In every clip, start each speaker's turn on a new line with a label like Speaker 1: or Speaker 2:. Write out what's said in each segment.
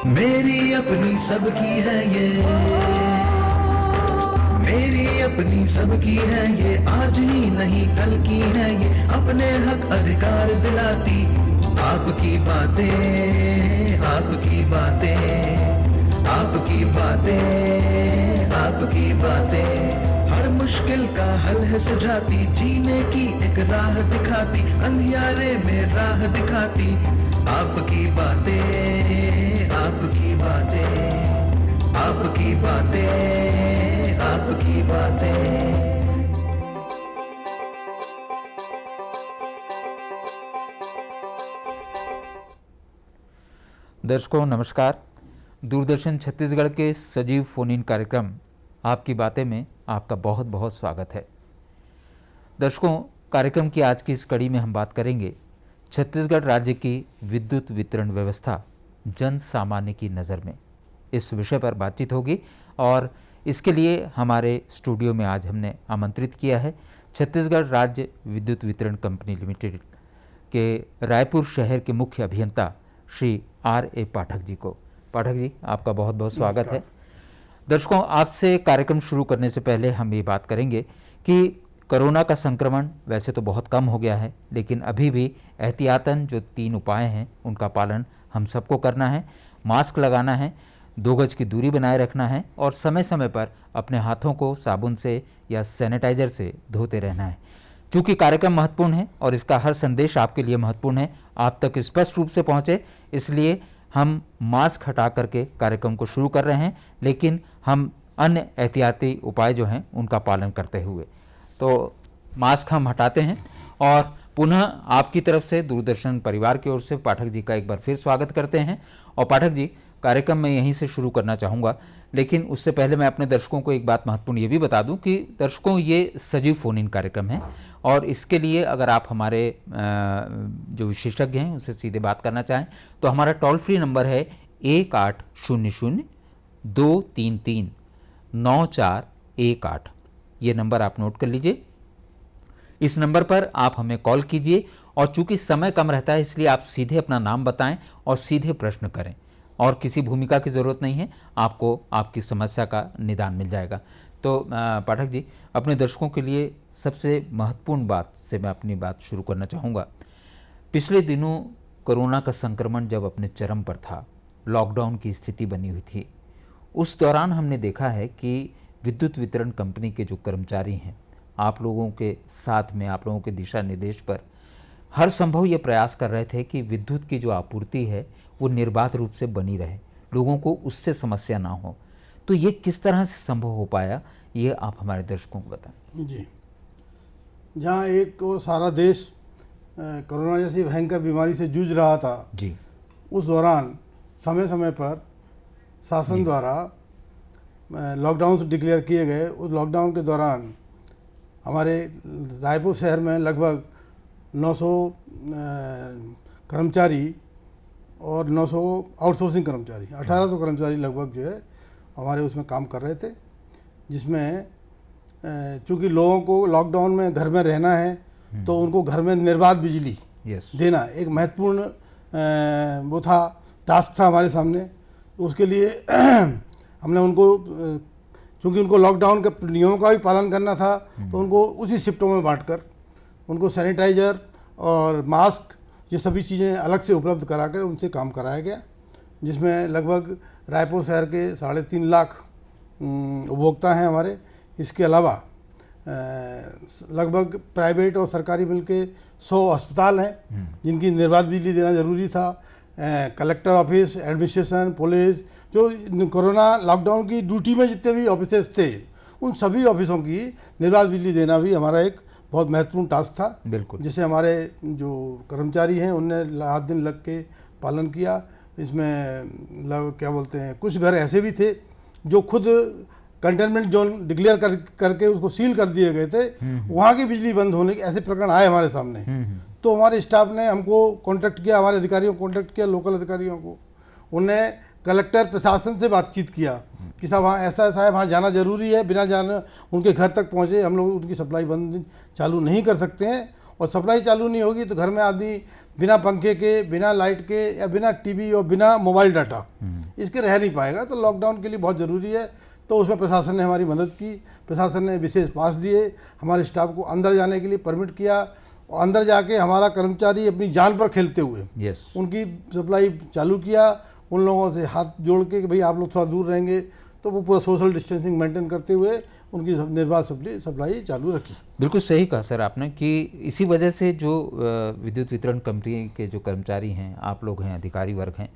Speaker 1: मेरी अपनी सबकी है ये, मेरी अपनी सबकी है ये, आज ही नहीं कल की है ये, अपने हक अधिकार दिलाती आपकी बातें, आपकी बातें, आपकी बातें, आपकी बातें, हर मुश्किल का हल है सुझाती, जीने की एक राह दिखाती, अंधियारे में राह दिखाती आपकी बातें, आपकी बातें, आपकी बातें, आपकी बातें।
Speaker 2: दर्शकों नमस्कार। दूरदर्शन छत्तीसगढ़ के सजीव फोन इन कार्यक्रम आपकी बातें में आपका बहुत बहुत स्वागत है। दर्शकों, कार्यक्रम की आज की इस कड़ी में हम बात करेंगे छत्तीसगढ़ राज्य की विद्युत वितरण व्यवस्था जन सामान्य की नज़र में, इस विषय पर बातचीत होगी। और इसके लिए हमारे स्टूडियो में आज हमने आमंत्रित किया है छत्तीसगढ़ राज्य विद्युत वितरण कंपनी लिमिटेड के रायपुर शहर के मुख्य अभियंता श्री R.A. पाठक जी को। पाठक जी, आपका बहुत बहुत स्वागत है। दर्शकों, आपसे कार्यक्रम शुरू करने से पहले हम ये बात करेंगे कि कोरोना का संक्रमण वैसे तो बहुत कम हो गया है, लेकिन अभी भी एहतियातन जो 3 उपाय हैं उनका पालन हम सबको करना है। मास्क लगाना है, 2 गज की दूरी बनाए रखना है और समय समय पर अपने हाथों को साबुन से या सैनिटाइजर से धोते रहना है। चूँकि कार्यक्रम महत्वपूर्ण है और इसका हर संदेश आपके लिए महत्वपूर्ण है, आप तक स्पष्ट रूप से पहुँचे, इसलिए हम मास्क हटा करके कार्यक्रम को शुरू कर रहे हैं, लेकिन हम अन्य एहतियाती उपाय जो हैं उनका पालन करते हुए। तो मास्क हम हटाते हैं और पुनः आपकी तरफ से दूरदर्शन परिवार की ओर से पाठक जी का एक बार फिर स्वागत करते हैं। और पाठक जी, कार्यक्रम मैं यहीं से शुरू करना चाहूँगा, लेकिन उससे पहले मैं अपने दर्शकों को एक बात महत्वपूर्ण ये भी बता दूं कि दर्शकों, ये सजीव फोन इन कार्यक्रम है और इसके लिए अगर आप हमारे जो विशेषज्ञ हैं उनसे सीधे बात करना चाहें तो हमारा टोल फ्री नंबर है 1800-233-9418। ये नंबर आप नोट कर लीजिए। इस नंबर पर आप हमें कॉल कीजिए और चूंकि समय कम रहता है इसलिए आप सीधे अपना नाम बताएं और सीधे प्रश्न करें, और किसी भूमिका की ज़रूरत नहीं है, आपको आपकी समस्या का निदान मिल जाएगा। तो पाठक जी, अपने दर्शकों के लिए सबसे महत्वपूर्ण बात से मैं अपनी बात शुरू करना चाहूँगा। पिछले दिनों कोरोना का संक्रमण जब अपने चरम पर था, लॉकडाउन की स्थिति बनी हुई थी, उस दौरान हमने देखा है कि विद्युत वितरण कंपनी के जो कर्मचारी हैं, आप लोगों के साथ में, आप लोगों के दिशा निर्देश पर हर संभव ये प्रयास कर रहे थे कि विद्युत की जो आपूर्ति है वो निर्बाध रूप से बनी रहे, लोगों को उससे समस्या ना हो। तो ये किस तरह से संभव हो पाया, ये आप हमारे दर्शकों को बताएं।
Speaker 3: जी, जहाँ एक और सारा देश कोरोना जैसी भयंकर बीमारी से जूझ रहा था
Speaker 2: जी,
Speaker 3: उस दौरान समय समय पर शासन द्वारा लॉकडाउन डिक्लेयर किए गए। उस लॉकडाउन के दौरान हमारे रायपुर शहर में लगभग 900 कर्मचारी और 900 आउटसोर्सिंग कर्मचारी, 1800 कर्मचारी लगभग जो है हमारे उसमें काम कर रहे थे, जिसमें चूँकि लोगों को लॉकडाउन में घर में रहना है तो उनको घर में निर्बाध बिजली देना एक महत्वपूर्ण वो था, टास्क था हमारे सामने। उसके लिए हमने उनको, चूँकि उनको लॉकडाउन के नियमों का भी पालन करना था, तो उनको उसी शिफ्टों में बांटकर उनको सैनिटाइज़र और मास्क, ये सभी चीज़ें अलग से उपलब्ध कराकर उनसे काम कराया गया, जिसमें लगभग रायपुर शहर के 3.5 लाख उपभोक्ता हैं हमारे। इसके अलावा लगभग प्राइवेट और सरकारी मिलके 100 अस्पताल हैं जिनकी निर्बाध बिजली देना ज़रूरी था। कलेक्टर ऑफिस, एडमिनिस्ट्रेशन, पुलिस, जो कोरोना लॉकडाउन की ड्यूटी में जितने भी ऑफिसेस थे, उन सभी ऑफिसों की निर्बाध बिजली देना भी हमारा एक बहुत महत्वपूर्ण टास्क था।
Speaker 2: बिल्कुल।
Speaker 3: जिसे हमारे जो कर्मचारी हैं उनने रात दिन लग के पालन किया। इसमें क्या बोलते हैं, कुछ घर ऐसे भी थे जो खुद कंटेनमेंट जोन डिक्लेयर करके उसको सील कर दिए गए थे, वहाँ की बिजली बंद होने के ऐसे प्रकरण आए हमारे सामने। तो हमारे स्टाफ ने हमको कांटेक्ट किया, हमारे अधिकारियों को कांटेक्ट किया, लोकल अधिकारियों को। उन्हें कलेक्टर प्रशासन से बातचीत किया कि साहब वहाँ ऐसा ऐसा है, वहाँ जाना ज़रूरी है, बिना जाने उनके घर तक पहुँचे हम लोग उनकी सप्लाई बंद चालू नहीं कर सकते हैं। और सप्लाई चालू नहीं होगी तो घर में आदमी बिना पंखे के, बिना लाइट के या बिना टीवी और बिना मोबाइल डाटा इसके रह नहीं पाएगा। तो लॉकडाउन के लिए बहुत ज़रूरी है। तो उसमें प्रशासन ने हमारी मदद की, प्रशासन ने विशेष पास दिए, हमारे स्टाफ को अंदर जाने के लिए परमिट किया और अंदर जाके हमारा कर्मचारी अपनी जान पर खेलते हुए उनकी सप्लाई चालू किया। उन लोगों से हाथ जोड़ के कि भाई आप लोग थोड़ा दूर रहेंगे, तो वो पूरा सोशल डिस्टेंसिंग मेंटेन करते हुए उनकी निर्बाध सप्लाई चालू रखी।
Speaker 2: बिल्कुल सही कहा सर आपने कि इसी वजह से जो विद्युत वितरण कंपनी के जो कर्मचारी हैं, आप लोग हैं, अधिकारी वर्ग हैं,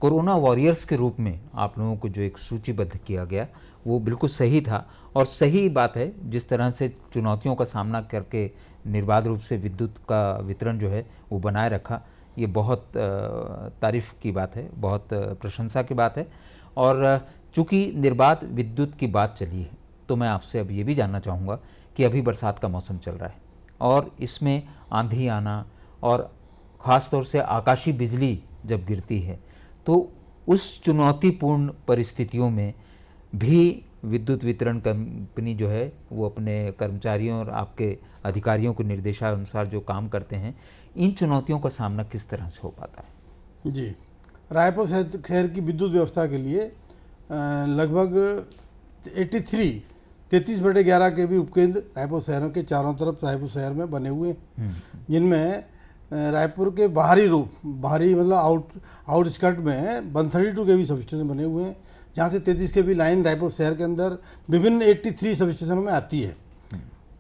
Speaker 2: कोरोना वॉरियर्स के रूप में आप लोगों को जो एक सूचीबद्ध किया गया वो बिल्कुल सही था और सही बात है। जिस तरह से चुनौतियों का सामना करके निर्बाध रूप से विद्युत का वितरण जो है वो बनाए रखा, ये बहुत तारीफ़ की बात है, बहुत प्रशंसा की बात है। और चूँकि निर्बाध विद्युत की बात चली है तो मैं आपसे अब ये भी जानना चाहूँगा कि अभी बरसात का मौसम चल रहा है और इसमें आंधी आना और ख़ास तौर से आकाशीय बिजली जब गिरती है तो उस चुनौतीपूर्ण परिस्थितियों में भी विद्युत वितरण कंपनी जो है वो अपने कर्मचारियों और आपके अधिकारियों के निर्देशानुसार जो काम करते हैं, इन चुनौतियों का सामना किस तरह से हो पाता है?
Speaker 3: जी, रायपुर शहर की विद्युत व्यवस्था के लिए लगभग 33/11 के भी उपकेंद्र रायपुर शहरों के चारों तरफ रायपुर शहर में बने हुए हैं, जिनमें रायपुर के बाहरी मतलब आउटस्कर्ट में 132 के भी सब स्टेशन बने हुए हैं, जहाँ से 33 के भी लाइन रायपुर शहर के अंदर विभिन्न 83 सब स्टेशनों में आती है।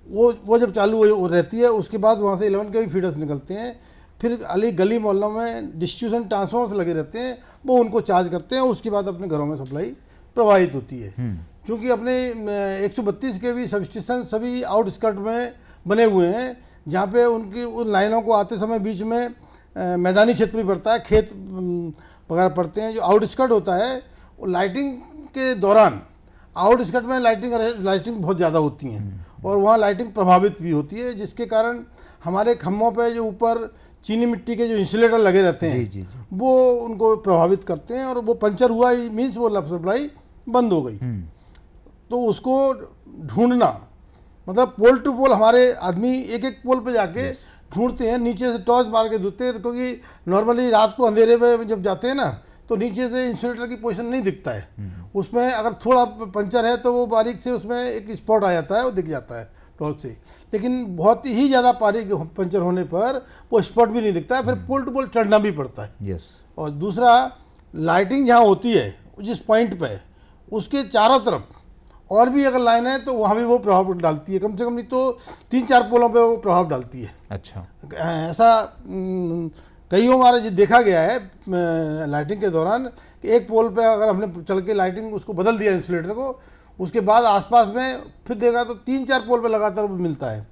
Speaker 3: वो जब चालू हो रहती है उसके बाद वहाँ से 11 के भी फीडर्स निकलते हैं। फिर गली मोहल्लों में डिस्ट्रीब्यूशन ट्रांसफॉर्मर्स लगे रहते हैं, वो उनको चार्ज करते हैं, उसके बाद अपने घरों में सप्लाई प्रवाहित होती है। क्योंकि अपने 132 के भी सब स्टेशन सभी आउटस्कर्ट में बने हुए हैं, जहाँ पे उनकी उन लाइनों को आते समय बीच में मैदानी क्षेत्र भी पड़ता है, खेत वगैरह पड़ते हैं। जो आउटस्कर्ट होता है वो लाइटिंग के दौरान आउटस्कर्ट में लाइटिंग बहुत ज़्यादा होती हैं और वहाँ लाइटिंग प्रभावित भी होती है, जिसके कारण हमारे खम्भों पे जो ऊपर चीनी मिट्टी के जो इंसुलेटर लगे रहते हैं
Speaker 2: जी।
Speaker 3: वो उनको प्रभावित करते हैं और वो पंचर हुआ मीन्स वो सप्लाई बंद हो गई। तो उसको ढूंढना मतलब पोल टू पोल हमारे आदमी एक एक पोल पे जाके ढूंढते हैं, नीचे से टॉर्च मार के ढूंढते हैं, क्योंकि नॉर्मली रात को अंधेरे में जब जाते हैं ना तो नीचे से इंसुलेटर की पोजीशन नहीं दिखता है। उसमें अगर थोड़ा पंचर है तो वो बारीक से उसमें एक स्पॉट आ जाता है, वो दिख जाता है टॉर्च से, लेकिन बहुत ही ज़्यादा बारीक पंचर होने पर वो स्पॉट भी नहीं दिखता है, फिर पोल टू पोल चढ़ना भी पड़ता है। और दूसरा, लाइटिंग जहाँ होती है जिस पॉइंट पे उसके चारों तरफ और भी अगर लाइन है तो वहाँ भी वो प्रभाव डालती है, कम से कम नहीं तो 3-4 पोलों पे वो प्रभाव डालती है।
Speaker 2: अच्छा,
Speaker 3: ऐसा कई हमारे देखा गया है लाइटिंग के दौरान कि एक पोल पे अगर हमने चल के लाइटिंग उसको बदल दिया इंसुलेटर को, उसके बाद आसपास में फिर देखा तो 3-4 पोल पे लगातार वो मिलता है।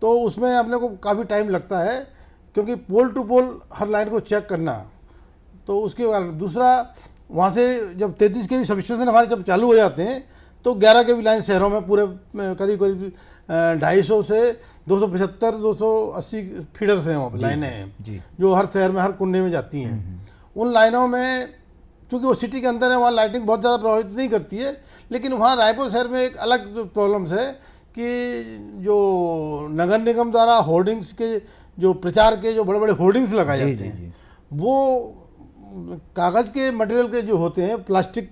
Speaker 3: तो उसमें अपने को काफ़ी टाइम लगता है, क्योंकि पोल टू पोल हर लाइन को चेक करना। तो उसके बाद दूसरा, वहाँ से जब 33 के भी सब स्टेशन हमारे जब चालू हो जाते हैं तो 11 के भी लाइन शहरों में पूरे करीब 250 से 275-280 फीडर्स हैं, वहाँ पर लाइनें हैं जो हर शहर में हर कुंडे में जाती हैं। उन लाइनों में चूँकि वो सिटी के अंदर है, वहाँ लाइटिंग बहुत ज़्यादा प्रभावित नहीं करती है, लेकिन वहाँ रायपुर शहर में एक अलग प्रॉब्लम्स है कि जो नगर निगम द्वारा होर्डिंग्स के जो प्रचार के जो बड़े बड़े होर्डिंग्स लगाए जाते हैं, वो कागज़ के मटेरियल के जो होते हैं, प्लास्टिक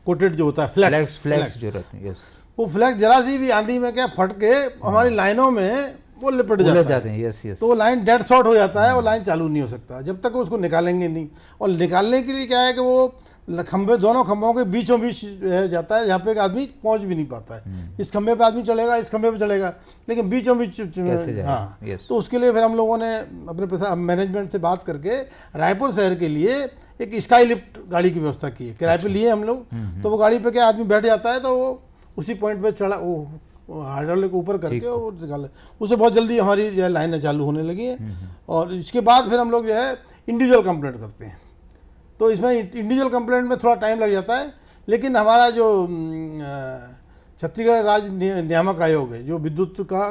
Speaker 3: कोटेड जो होता है, फ्लैक्स जो रहते हैं, वो फ्लैक्स जरा सी भी आंधी में क्या फट के हमारी लाइनों में वो लिपट जाते हैं। तो वो लाइन डेड शॉर्ट हो जाता है और लाइन चालू नहीं हो सकता जब तक उसको निकालेंगे नहीं। और निकालने के लिए क्या है कि वो खंभे, दोनों खंभों के बीचों बीच जाता है, जहाँ पे एक आदमी पहुँच भी नहीं पाता है। इस खंभे पे आदमी चढ़ेगा, इस खंभे पे चढ़ेगा, लेकिन बीचों बीच हाँ। तो उसके लिए फिर हम लोगों ने अपने मैनेजमेंट से बात करके रायपुर शहर के लिए एक स्काई लिफ्ट गाड़ी की व्यवस्था की है, किराए पे लिए हम लोग। तो वो गाड़ी पे क्या आदमी बैठ जाता है तो वो उसी पॉइंट पे चढ़ा, वो हाइड्रोलिक ऊपर करके वो निकाल, उससे बहुत जल्दी हमारी जो है लाइनें चालू होने लगी हैं। और इसके बाद फिर हम लोग जो है इंडिविजुअल कंप्लेंट करते हैं। तो इसमें इंडिविजुअल कंप्लेंट में थोड़ा टाइम लग जाता है, लेकिन हमारा जो छत्तीसगढ़ राज्य नियामक आयोग है, जो विद्युत का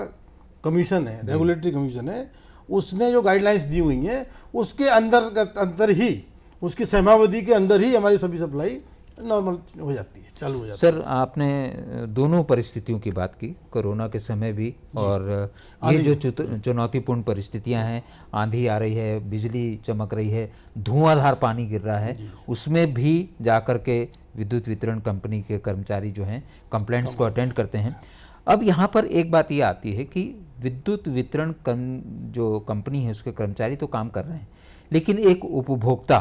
Speaker 3: कमीशन है, रेगुलेटरी कमीशन है, उसने जो गाइडलाइंस दी हुई हैं उसके अंदर ही, उसकी समयावधि के अंदर ही हमारी सभी सप्लाई नॉर्मल हो जाती है, चालू हो जाती
Speaker 2: सर, आपने दोनों परिस्थितियों की बात की, कोरोना के समय भी और ये जो चुनौतीपूर्ण परिस्थितियां हैं, आंधी आ रही है, बिजली चमक रही है, धुआंधार पानी गिर रहा है, उसमें भी जाकर के विद्युत वितरण कंपनी के कर्मचारी जो हैं कंप्लेंट्स को अटेंड करते हैं। अब यहाँ पर एक बात ये आती है कि विद्युत वितरण जो कंपनी है उसके कर्मचारी तो काम कर रहे हैं, लेकिन एक उपभोक्ता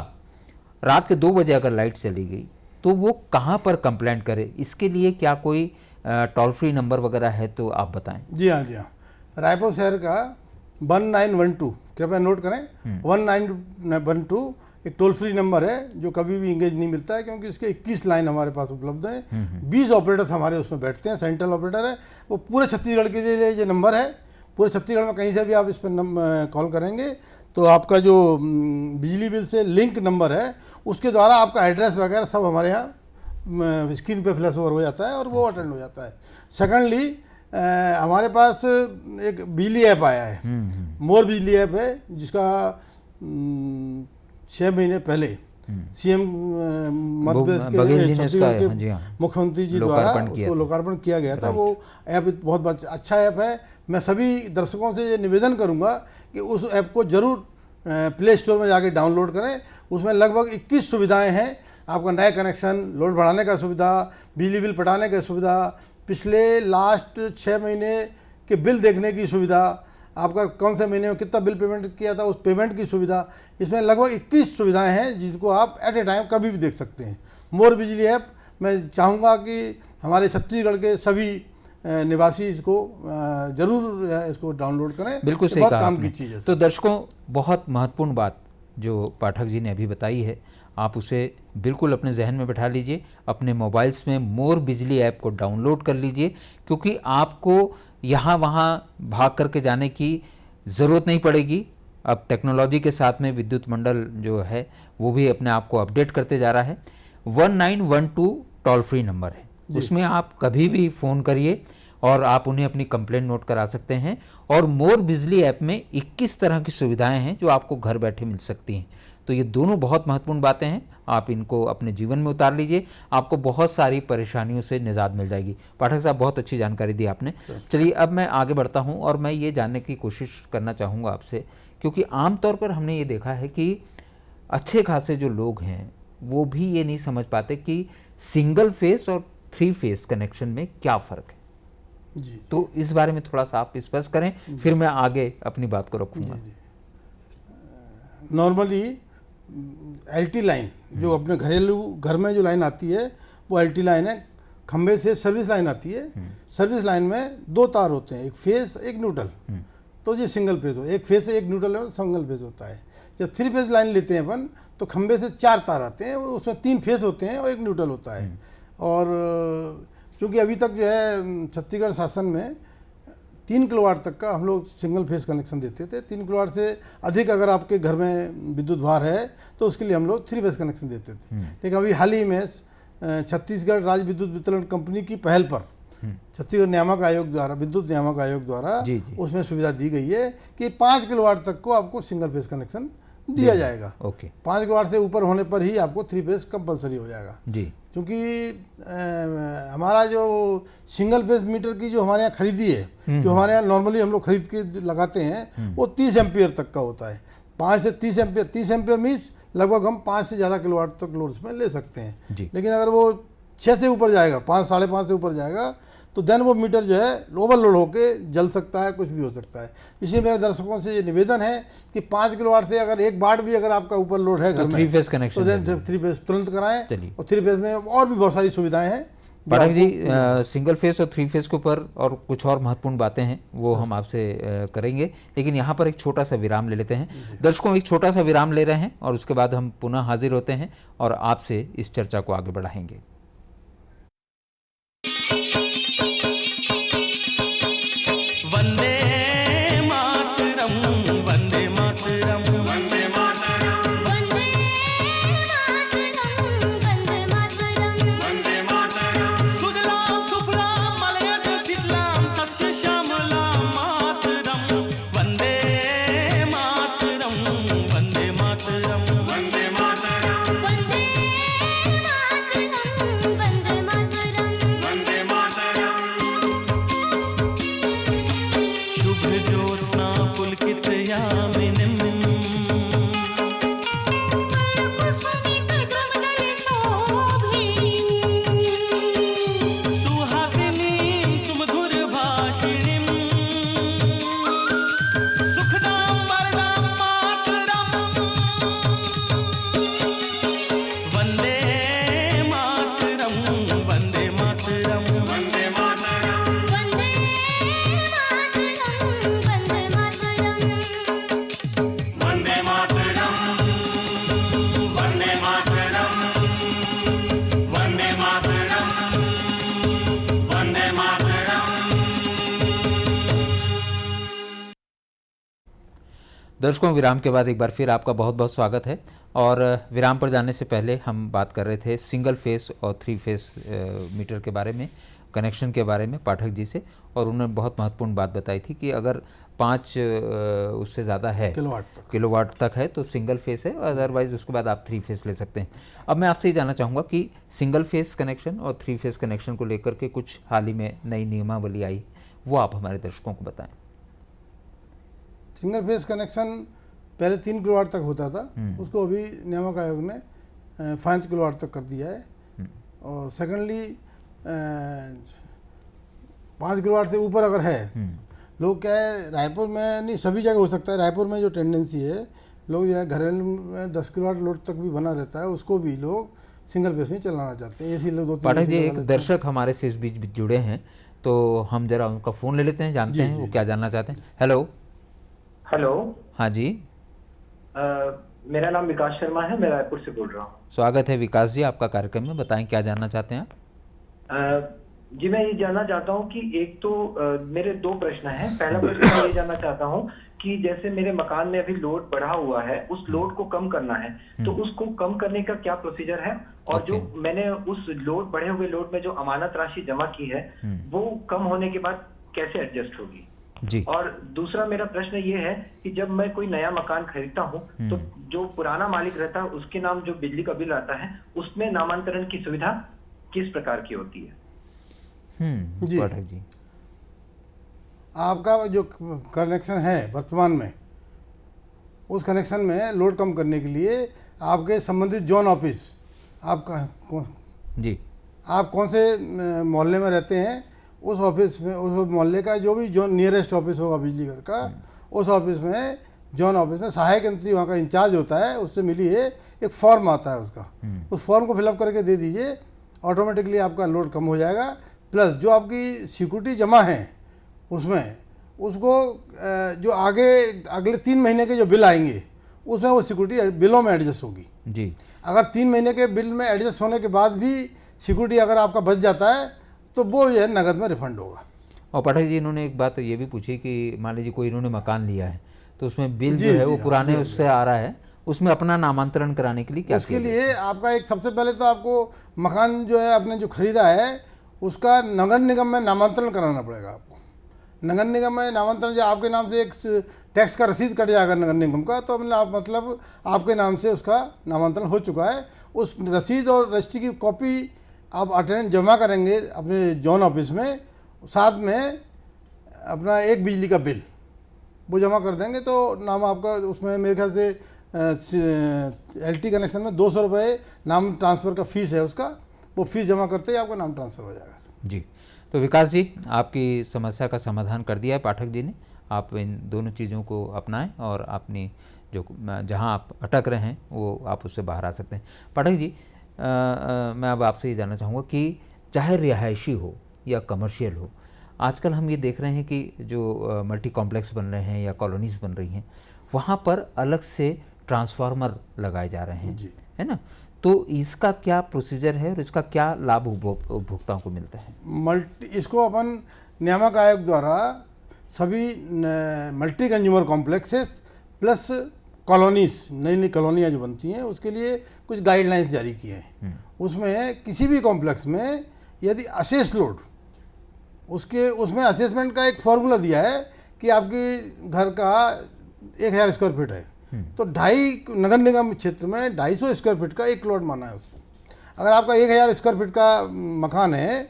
Speaker 2: रात के 2 बजे अगर लाइट चली गई तो वो कहाँ पर कंप्लेंट करे? इसके लिए क्या कोई टोल फ्री नंबर वगैरह है तो आप बताएं।
Speaker 3: जी हाँ, जी हाँ। रायपुर शहर का 1912, कृपया नोट करें, 1912 एक टोल फ्री नंबर है जो कभी भी इंगेज नहीं मिलता है, क्योंकि इसके 21 लाइन हमारे पास उपलब्ध हैं। 20 ऑपरेटर्स हमारे उसमें बैठते हैं, सेंट्रल ऑपरेटर है वो। पूरे छत्तीसगढ़ के लिए ये नंबर है, पूरे छत्तीसगढ़ में कहीं से भी आप इस पर कॉल करेंगे तो आपका जो बिजली बिल से लिंक नंबर है उसके द्वारा आपका एड्रेस वगैरह सब हमारे यहाँ स्क्रीन पे फ्लैश ओवर हो जाता है और वो अटेंड हो जाता है। सेकंडली हमारे पास एक बिजली ऐप आया है, मोर बिजली ऐप है, जिसका 6 महीने पहले सीएम मध्य प्रदेश के मुख्यमंत्री जी द्वारा उसको लोकार्पण किया गया था। वो ऐप बहुत अच्छा ऐप है। मैं सभी दर्शकों से ये निवेदन करूंगा कि उस ऐप को जरूर प्ले स्टोर में जाके डाउनलोड करें। उसमें लगभग 21 सुविधाएं हैं। आपका नया कनेक्शन, लोड बढ़ाने का सुविधा, बिजली बिल पटाने की सुविधा, पिछले लास्ट 6 महीने के बिल देखने की सुविधा, आपका कौन से महीने में कितना बिल पेमेंट किया था उस पेमेंट की सुविधा। इसमें लगभग 21 सुविधाएं हैं जिनको आप एट ए टाइम कभी भी देख सकते हैं। मोर बिजली ऐप मैं चाहूँगा कि हमारे छत्तीसगढ़ के सभी निवासी इसको जरूर इसको डाउनलोड करें।
Speaker 2: बिल्कुल सही
Speaker 3: बहुत
Speaker 2: कहा
Speaker 3: काम
Speaker 2: आपने।
Speaker 3: की चीज़ है।
Speaker 2: तो दर्शकों, बहुत महत्वपूर्ण बात जो पाठक जी ने अभी बताई है, आप उसे बिल्कुल अपने जहन में बैठा लीजिए, अपने मोबाइल्स में मोर बिजली ऐप को डाउनलोड कर लीजिए, क्योंकि आपको यहाँ वहाँ भाग करके जाने की ज़रूरत नहीं पड़ेगी। अब टेक्नोलॉजी के साथ में विद्युत मंडल जो है वो भी अपने आप को अपडेट करते जा रहा है। 1912 टोल फ्री नंबर है, उसमें आप कभी भी फ़ोन करिए और आप उन्हें अपनी कंप्लेंट नोट करा सकते हैं। और मोर बिजली ऐप में 21 तरह की सुविधाएं हैं जो आपको घर बैठे मिल सकती हैं। तो ये दोनों बहुत महत्वपूर्ण बातें हैं, आप इनको अपने जीवन में उतार लीजिए, आपको बहुत सारी परेशानियों से निजात मिल जाएगी। पाठक साहब, बहुत अच्छी जानकारी दी आपने। चलिए अब मैं आगे बढ़ता हूँ और मैं ये जानने की कोशिश करना चाहूँगा आपसे, क्योंकि आमतौर पर हमने ये देखा है कि अच्छे खासे जो लोग हैं वो भी ये नहीं समझ पाते कि सिंगल फेस और 3 फेस कनेक्शन में क्या फ़र्क है।
Speaker 3: जी।
Speaker 2: तो इस बारे में थोड़ा सा आप स्पष्ट करें, फिर मैं आगे अपनी बात को रखूँगा।
Speaker 3: नॉर्मली एलटी लाइन जो अपने घरेलू घर में जो लाइन आती है वो एलटी लाइन है। खंबे से सर्विस लाइन आती है। सर्विस लाइन में 2 तार होते हैं, एक फेस एक न्यूट्रल। तो ये सिंगल फेज हो, एक फेस से एक न्यूट्रल है, सिंगल फेज होता है। जब 3 फेज लाइन लेते हैं अपन तो खंबे से 4 तार आते हैं, उसमें 3 फेस होते हैं और एक न्यूट्रल होता है। और चूँकि अभी तक जो है छत्तीसगढ़ शासन में 3 किलोवाट तक का हम लोग सिंगल फेस कनेक्शन देते थे। 3 किलोवाट से अधिक अगर आपके घर में विद्युत भार है तो उसके लिए हम लोग 3 फेस कनेक्शन देते थे। लेकिन अभी हाल ही में छत्तीसगढ़ राज्य विद्युत वितरण कंपनी की पहल पर छत्तीसगढ़ नियामक आयोग द्वारा, विद्युत नियामक आयोग द्वारा उसमें सुविधा दी गई है कि 5 किलोवाट तक को आपको सिंगल फेस कनेक्शन दिया जाएगा। 5 किलोवाट से ऊपर होने पर ही आपको 3 फेस कंपलसरी हो जाएगा जी। क्योंकि हमारा जो सिंगल फेस मीटर की जो हमारे यहाँ खरीदी है, जो हमारे यहाँ नॉर्मली हम लोग खरीद के लगाते हैं, वो 30 एम्पियर तक का होता है। 5 से 30 एम्पियर, 30 एम्पियर मीन्स लगभग हम 5 से ज़्यादा किलोवाट तक लोड में ले सकते हैं। लेकिन अगर वो 6 से ऊपर जाएगा, 5 साढ़े 5 से ऊपर जाएगा तो देन वो मीटर जो है ओवरलोड होके जल सकता है, कुछ भी हो सकता है। इसलिए मेरे दर्शकों से ये निवेदन है कि 5 किलोवाट से अगर 1 वाट भी अगर आपका ऊपर लोड है घर में,
Speaker 2: 3 फेस कनेक्शन,
Speaker 3: तो देन 3 फेस तुरंत कराएं। और 3 फेस में और भी बहुत सारी सुविधाएं हैं।
Speaker 2: पाठक जी, सिंगल फेस और 3 फेस के ऊपर और कुछ और महत्वपूर्ण बातें हैं वो हम आपसे करेंगे, लेकिन यहाँ पर एक छोटा सा विराम ले लेते हैं। दर्शकों, एक छोटा सा विराम ले रहे हैं और उसके बाद हम पुनः हाजिर होते हैं और आपसे इस चर्चा को आगे बढ़ाएंगे। दर्शकों, विराम के बाद एक बार फिर आपका बहुत बहुत स्वागत है। और विराम पर जाने से पहले हम बात कर रहे थे सिंगल फेस और 3 फेस मीटर के बारे में, कनेक्शन के बारे में पाठक जी से, और उन्होंने बहुत महत्वपूर्ण बात बताई थी कि अगर 5 उससे ज़्यादा है, किलोवाट तक है तो सिंगल फेस है, अदरवाइज उसके बाद आप 3 फेस ले सकते हैं। अब मैं आपसे ये जानना चाहूँगा कि सिंगल फेस कनेक्शन और 3 फेस कनेक्शन को लेकर के कुछ हाल ही में नई नियमावली आई, वो आप हमारे दर्शकों को बताएं।
Speaker 3: सिंगल फेस कनेक्शन पहले 3 किलोवाट तक होता था, उसको अभी नियामक आयोग ने 5 किलोवाट तक कर दिया है। और सेकेंडली 5 किलोवाट से ऊपर अगर है, लोग क्या है, रायपुर में नहीं, सभी जगह हो सकता है, रायपुर में जो टेंडेंसी है, लोग जो है घरेलू में 10 किलोवाट लोड तक भी बना रहता है, उसको भी लोग सिंगल फेस में चलाना चाहते हैं। ऐसी लोग
Speaker 2: पाठक जी, एक दर्शक हमारे से इस बीच जुड़े हैं, तो हम जरा उनका फ़ोन ले लेते हैं, जानते हैं वो क्या जानना चाहते हैं। हेलो।
Speaker 4: हेलो।
Speaker 2: हाँ जी।
Speaker 4: मेरा नाम विकास शर्मा है, मैं रायपुर से बोल रहा हूँ।
Speaker 2: स्वागत है विकास जी आपका कार्यक्रम में, बताएं क्या जानना चाहते हैं आप।
Speaker 4: जी, मैं ये जानना चाहता हूँ कि एक तो मेरे 2 प्रश्न हैं। पहला प्रश्न मैं ये जानना चाहता हूँ कि जैसे मेरे मकान में अभी लोड बढ़ा हुआ है, उस लोड को कम करना है, तो उसको कम करने का क्या प्रोसीजर है, और जो मैंने उस लोड, बढ़े हुए लोड में जो अमानत राशि जमा की है, वो कम होने के बाद कैसे एडजस्ट होगी
Speaker 2: जी।
Speaker 4: और दूसरा मेरा प्रश्न ये है कि जब मैं कोई नया मकान खरीदता हूँ, तो जो पुराना मालिक रहता है उसके नाम जो बिजली का बिल आता है, उसमें नामांतरण की सुविधा किस प्रकार की होती है?
Speaker 3: जी, आपका जो कनेक्शन है वर्तमान में, उस कनेक्शन में लोड कम करने के लिए आपके संबंधित जोन ऑफिस, आपका
Speaker 2: जी,
Speaker 3: आप कौन से मोहल्ले में रहते हैं, उस ऑफिस में, उस मोहल्ले का जो भी जो नियरेस्ट ऑफिस होगा बिजली घर का, उस ऑफिस में, जोन ऑफिस में सहायक यंत्री वहाँ का इंचार्ज होता है, उससे मिलिए, एक फॉर्म आता है उसका, उस फॉर्म को फिलअप करके दे दीजिए, ऑटोमेटिकली आपका लोड कम हो जाएगा। प्लस जो आपकी सिक्योरिटी जमा है उसमें, उसको जो अगले 3 महीने के जो बिल आएंगे, उसमें वो सिक्योरिटी बिलों में एडजस्ट होगी
Speaker 2: जी।
Speaker 3: अगर 3 महीने के बिल में एडजस्ट होने के बाद भी सिक्योरिटी अगर आपका बच जाता है, तो वो जो है नगद में रिफंड होगा।
Speaker 2: और पाठक जी, इन्होंने एक बात ये भी पूछी कि मान लीजिए कोई इन्होंने मकान लिया है, तो उसमें बिल जो है वो पुराने उससे आ रहा है, उसमें अपना नामांतरण कराने के लिए क्या?
Speaker 3: उसके लिए आपका एक, सबसे पहले तो आपको मकान जो है आपने जो खरीदा है, उसका नगर निगम में नामांतरण कराना पड़ेगा आपको। नगर निगम में नामांतरण, जो आपके नाम से एक टैक्स का रसीद कट जाएगा नगर निगम का, तो मतलब आपके नाम से उसका नामांतरण हो चुका है। उस रसीद और रजिस्ट्री की कॉपी आप अटेंडेंस जमा करेंगे अपने जोन ऑफिस में, साथ में अपना एक बिजली का बिल वो जमा कर देंगे, तो नाम आपका उसमें मेरे ख्याल से LT कनेक्शन में 200 रुपये नाम ट्रांसफ़र का फ़ीस है उसका, वो फीस जमा करते ही आपका नाम ट्रांसफ़र हो जाएगा
Speaker 2: जी। तो विकास जी, आपकी समस्या का समाधान कर दिया है पाठक जी ने। आप इन दोनों चीज़ों को अपनाएं और अपनी जो जहां आप अटक रहे हैं वो आप उससे बाहर आ सकते हैं। पाठक जी, मैं अब आपसे ये जानना चाहूँगा कि चाहे रिहायशी हो या कमर्शियल हो, आजकल हम ये देख रहे हैं कि जो मल्टी कॉम्प्लेक्स बन रहे हैं या कॉलोनीज़ बन रही हैं, वहाँ पर अलग से ट्रांसफार्मर लगाए जा रहे हैं, है ना? तो इसका क्या प्रोसीजर है और इसका क्या लाभ उपभोक्ताओं को मिलता है?
Speaker 3: इसको अपन नियामक आयोग द्वारा सभी multi consumer complexes plus colonies, नई नई कॉलोनियाँ जो बनती हैं, उसके लिए कुछ गाइडलाइंस जारी किए हैं। उसमें किसी भी कॉम्प्लेक्स में यदि असेस लोड, उसमें असेसमेंट का एक फार्मूला दिया है कि आपकी घर का 1000 स्क्वायर फीट है, तो 2.5 नगर निगम क्षेत्र में 250 स्क्वायर फीट का एक प्लॉट माना है उसको। अगर आपका 1000 स्क्वायर फीट का मकान है,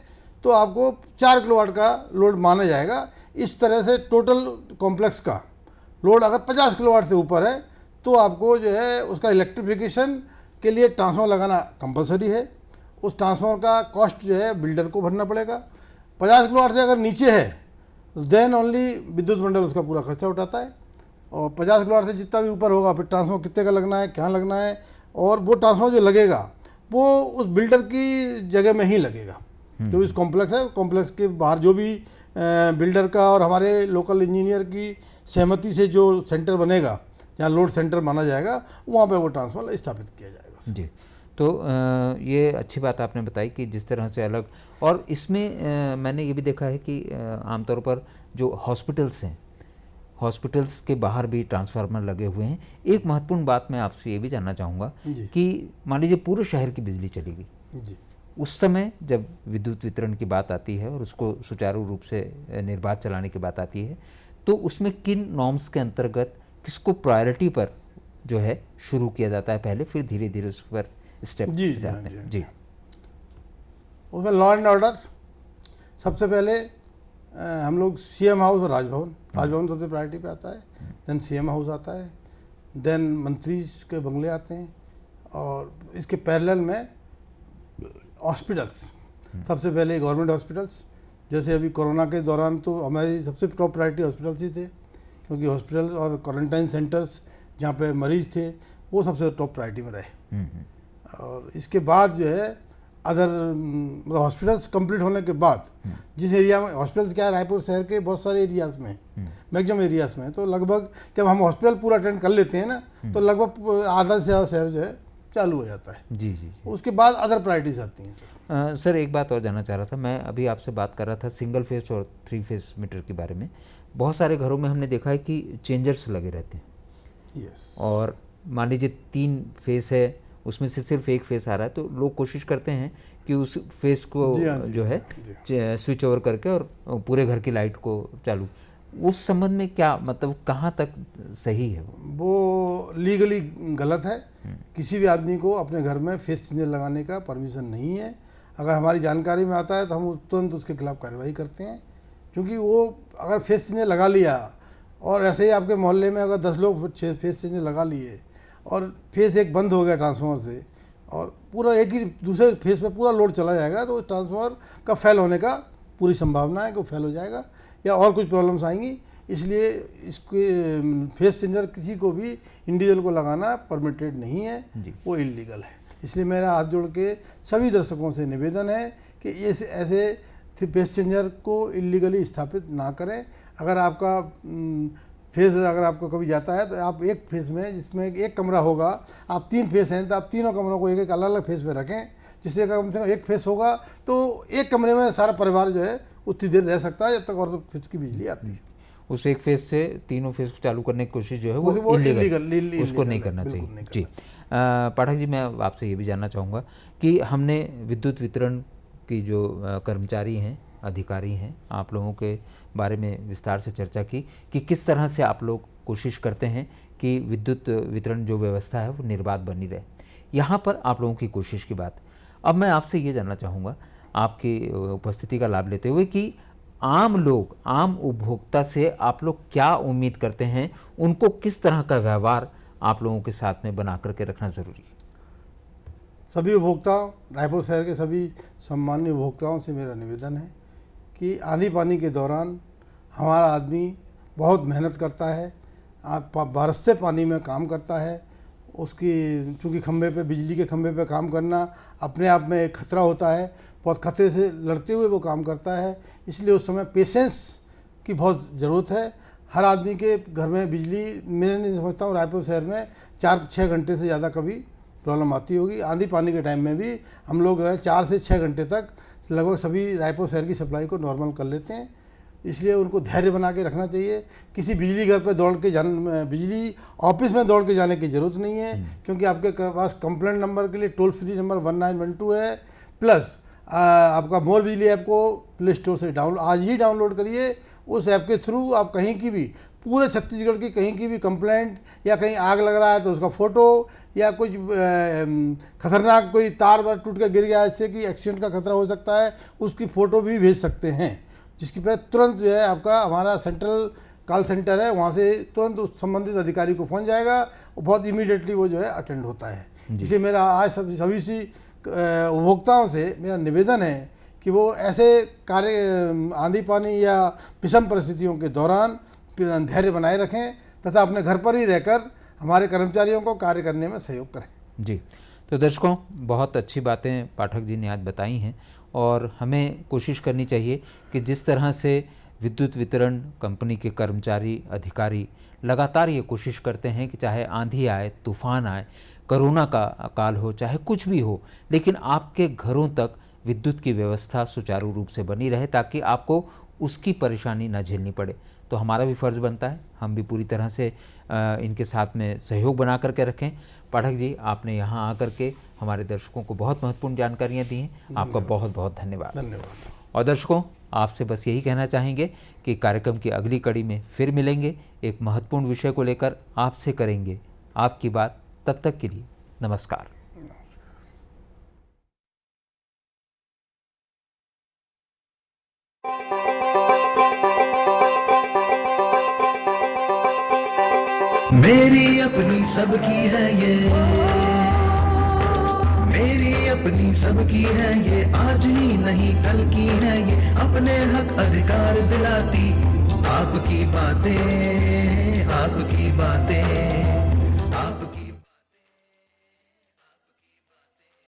Speaker 3: तो आपको 4 किलोवाट का लोड माना जाएगा। इस तरह से टोटल कॉम्प्लेक्स का लोड अगर 50 किलोवाट से ऊपर है, तो आपको जो है उसका इलेक्ट्रिफिकेशन के लिए ट्रांसफार्मर लगाना कंपलसरी है। उस ट्रांसफार्मर का कॉस्ट जो है बिल्डर को भरना पड़ेगा। 50 किलोवाट से अगर नीचे है, देन ओनली विद्युत मंडल उसका पूरा खर्चा उठाता है। और 50 किलोवाट से जितना भी ऊपर होगा, फिर ट्रांसफार्मर कितने का लगना है, क्या लगना है, और वो ट्रांसफार्मर जो लगेगा वो उस बिल्डर की जगह में ही लगेगा। जो इस कॉम्प्लेक्स है, कॉम्प्लेक्स के बाहर जो भी बिल्डर का और हमारे लोकल इंजीनियर की सहमति से जो सेंटर बनेगा, जहाँ लोड सेंटर माना जाएगा, वहाँ पे वो ट्रांसफार्मर स्थापित किया जाएगा।
Speaker 2: जी, तो ये अच्छी बात आपने बताई कि जिस तरह से अलग, और इसमें मैंने ये भी देखा है कि आमतौर पर जो हॉस्पिटल्स हैं, हॉस्पिटल्स के बाहर भी ट्रांसफार्मर लगे हुए हैं। एक महत्वपूर्ण बात मैं आपसे ये भी जानना चाहूँगा
Speaker 3: जी।
Speaker 2: कि मान लीजिए पूरे शहर की बिजली चली गई,
Speaker 3: जी।
Speaker 2: उस समय जब विद्युत वितरण की बात आती है और उसको सुचारू रूप से निर्बाध चलाने की बात आती है, तो उसमें किन नॉर्म्स के अंतर्गत किसको प्रायोरिटी पर जो है शुरू किया जाता है पहले, फिर धीरे धीरे उस पर स्टेप
Speaker 3: जी,
Speaker 2: जाते हैं? जी,
Speaker 3: उसमें लॉ एंड ऑर्डर सबसे पहले हम लोग सीएम हाउस और राजभवन सबसे प्रायोरिटी पे आता है, देन सीएम हाउस आता है, देन मंत्री के बंगले आते हैं, और इसके पैरेलल में हॉस्पिटल्स, सबसे पहले गवर्नमेंट हॉस्पिटल्स। जैसे अभी कोरोना के दौरान तो हमारी सबसे टॉप प्रायोरिटी हॉस्पिटल्स ही थे, क्योंकि हॉस्पिटल और क्वारंटाइन सेंटर्स जहाँ पे मरीज थे वो सबसे टॉप प्रायोरिटी में रहे। और इसके बाद जो है अदर मतलब हॉस्पिटल्स कंप्लीट होने के बाद जिस एरिया में हॉस्पिटल्स, क्या है रायपुर शहर के बहुत सारे एरियाज़ में, मैक्सिमम एरियाज़ में, तो लगभग जब हम हॉस्पिटल पूरा अटेंड कर लेते हैं ना, तो लगभग आधा से ज़्यादा शहर जो है चालू हो जाता है।
Speaker 2: जी, जी।
Speaker 3: उसके बाद अदर प्रायोरिटीज आती हैं।
Speaker 2: सर एक बात और जानना चाह रहा था मैं, अभी आपसे बात कर रहा था सिंगल फेस और 3 फेस मीटर के बारे में। बहुत सारे घरों में हमने देखा है कि चेंजर्स लगे रहते हैं,
Speaker 3: यस।
Speaker 2: और मान लीजिए 3 फेस है, उसमें से सिर्फ एक फेस आ रहा है, तो लोग कोशिश करते हैं कि उस फेस को
Speaker 3: जी हाँ,
Speaker 2: जो है स्विच ओवर करके और पूरे घर की लाइट को चालू। उस संबंध में क्या मतलब कहाँ तक सही है?
Speaker 3: वो लीगली गलत है। किसी भी आदमी को अपने घर में फेस चेंजर लगाने का परमिशन नहीं है। अगर हमारी जानकारी में आता है तो हम तुरंत उसके खिलाफ कार्रवाई करते हैं, क्योंकि वो अगर फेस चेंजर लगा लिया और ऐसे ही आपके मोहल्ले में अगर 10 लोग फेस चेंजर लगा लिए और फेस एक बंद हो गया ट्रांसफार्मर से और पूरा एक ही दूसरे फेस पे पूरा लोड चला जाएगा, तो ट्रांसफार्मर का फेल होने का पूरी संभावना है कि वो फेल हो जाएगा या और कुछ प्रॉब्लम्स आएंगी। इसलिए इसके फेस चेंजर किसी को भी इंडिविजुअल को लगाना परमिटेड नहीं है, वो इलीगल है। इसलिए मेरा हाथ जोड़ के सभी दर्शकों से निवेदन है कि ऐसे फेस चेंजर को इलीगली स्थापित ना करें। अगर आपका फेस अगर आपको कभी जाता है तो आप एक फेस में, जिसमें एक कमरा होगा, आप 3 फेस हैं तो आप तीनों कमरों को एक एक अलग अलग फेस में रखें, जिससे कम से कम एक फेस होगा तो एक कमरे में सारा परिवार जो है उतनी देर रह सकता है जब तक और तो फेस की बिजली आती है।
Speaker 2: उस एक फेस से तीनों फेस को चालू करने की कोशिश जो है वो इलीगल, उसको नहीं करना चाहिए। जी, पाठक जी, मैं आपसे ये भी जानना चाहूँगा कि हमने विद्युत वितरण की जो कर्मचारी हैं, अधिकारी हैं, आप लोगों के बारे में विस्तार से चर्चा की कि किस तरह से आप लोग कोशिश करते हैं कि विद्युत वितरण जो व्यवस्था है वो निर्बाध बनी रहे। यहाँ पर आप लोगों की कोशिश की बात, अब मैं आपसे ये जानना चाहूँगा आपकी उपस्थिति का लाभ लेते हुए कि आम लोग, आम उपभोक्ता से आप लोग क्या उम्मीद करते हैं, उनको किस तरह का व्यवहार आप लोगों के साथ में बना करके रखना ज़रूरी है?
Speaker 3: सभी उपभोक्ताओं, रायपुर शहर के सभी सम्मानीय उपभोक्ताओं से मेरा निवेदन है कि आंधी पानी के दौरान हमारा आदमी बहुत मेहनत करता है, बरसते पानी में काम करता है। उसकी चूँकि खंभे पे, बिजली के खंभे पे काम करना अपने आप में एक खतरा होता है, बहुत खतरे से लड़ते हुए वो काम करता है। इसलिए उस समय पेशेंस की बहुत ज़रूरत है। हर आदमी के घर में बिजली, मैं नहीं समझता हूँ रायपुर शहर में 4-6 घंटे से ज़्यादा कभी प्रॉब्लम आती होगी। आंधी पानी के टाइम में भी हम लोग 4 से 6 घंटे तक लगभग सभी रायपुर शहर की सप्लाई को नॉर्मल कर लेते हैं। इसलिए उनको धैर्य बना के रखना चाहिए। किसी बिजली घर पे दौड़ के जाने, बिजली ऑफिस में दौड़ के जाने की ज़रूरत नहीं है, क्योंकि आपके पास कंप्लेंट नंबर के लिए टोल फ्री नंबर 1912 है। प्लस आपका मोर बिजली ऐप को प्ले स्टोर से आज ही डाउनलोड करिए। उस ऐप के थ्रू आप कहीं की भी, पूरे छत्तीसगढ़ की कहीं की भी कंप्लेंट, या कहीं आग लग रहा है तो उसका फ़ोटो, या कुछ खतरनाक कोई तार वार टूट कर गिर गया इससे कि एक्सीडेंट का खतरा हो सकता है, उसकी फ़ोटो भी भेज सकते हैं, जिसकी पे तुरंत जो है आपका हमारा सेंट्रल कॉल सेंटर है, वहाँ से तुरंत उस संबंधित अधिकारी को फ़ोन जाएगा और बहुत इमीडिएटली वो जो है अटेंड होता है। इसलिए मेरा आज सभी सी उपभोक्ताओं से मेरा निवेदन है कि वो ऐसे कार्य, आंधी पानी या विषम परिस्थितियों के दौरान धैर्य बनाए रखें तथा अपने घर पर ही रहकर हमारे कर्मचारियों को कार्य करने में सहयोग करें।
Speaker 2: जी, तो दर्शकों, बहुत अच्छी बातें पाठक जी ने आज बताई हैं और हमें कोशिश करनी चाहिए कि जिस तरह से विद्युत वितरण कंपनी के कर्मचारी, अधिकारी लगातार ये कोशिश करते हैं कि चाहे आंधी आए, तूफान आए, कोरोना का काल हो, चाहे कुछ भी हो, लेकिन आपके घरों तक विद्युत की व्यवस्था सुचारू रूप से बनी रहे ताकि आपको उसकी परेशानी न झेलनी पड़े। तो हमारा भी फ़र्ज़ बनता है हम भी पूरी तरह से इनके साथ में सहयोग बना करके रखें। पाठक जी, आपने यहाँ आकर के हमारे दर्शकों को बहुत महत्वपूर्ण जानकारियाँ दी हैं, आपका बहुत बहुत धन्यवाद।
Speaker 3: धन्यवाद।
Speaker 2: और दर्शकों, आपसे बस यही कहना चाहेंगे कि कार्यक्रम की अगली कड़ी में फिर मिलेंगे, एक महत्वपूर्ण विषय को लेकर आपसे करेंगे आपकी बात। तब तक के लिए नमस्कार।
Speaker 1: मेरी अपनी सबकी है ये, मेरी अपनी सबकी है ये, आज ही नहीं कल की है ये, अपने हक अधिकार दिलाती आपकी बातें, आपकी बातें।